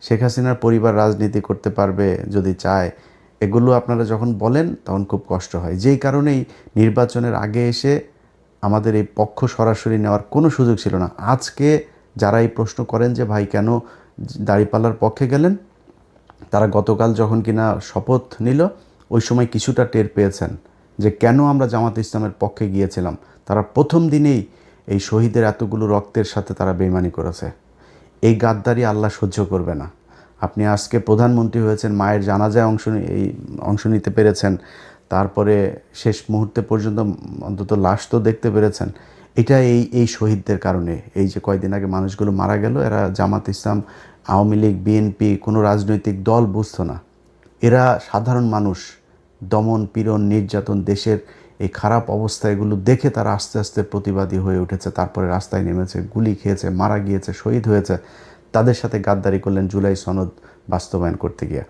শেখ হাসিনার পরিবার রাজনীতি করতে পারবে যদি চায়, এগুলো আপনারা যখন বলেন তখন খুব কষ্ট হয়। যেই কারণেই নির্বাচনের আগে এসে আমাদের এই পক্ষ সরাসরি নেওয়ার কোনো সুযোগ ছিল না। আজকে যারা এই প্রশ্ন করেন যে ভাই কেন দাঁড়িপাল্লার পক্ষে গেলেন, তারা গতকাল যখন কিনা শপথ নিল ওই সময় কিছুটা টের পেয়েছেন যে কেন আমরা জামাত ইসলামের পক্ষে গিয়েছিলাম। তারা প্রথম দিনেই এই শহীদের এতগুলো রক্তের সাথে তারা বেইমানি করেছে। এই গাদ্দারি আল্লাহ সহ্য করবে না। আপনি আজকে প্রধানমন্ত্রী হয়েছেন, মায়ের জানাজায় অংশ নিতে পেরেছেন, তারপরে শেষ মুহূর্তে পর্যন্ত অন্তত লাশ তো দেখতে পেরেছেন। এটা এই শহীদদের কারণে। এই যে কয়দিন আগে মানুষগুলো মারা গেল, এরা জামাত ইসলাম, আওয়ামী লীগ, বিএনপি কোনো রাজনৈতিক দল বুঝতো না। এরা সাধারণ মানুষ। দমন পীড়ন নির্যাতন, দেশের এই খারাপ অবস্থা, এগুলো দেখে তারা আস্তে আস্তে প্রতিবাদী হয়ে উঠেছে, তারপরে রাস্তায় নেমেছে, গুলি খেয়েছে, মারা গিয়েছে, শহীদ হয়েছে। তাদের সাথে গাদ্দারি করলেন জুলাই সনদ বাস্তবায়ন করতে গিয়ে।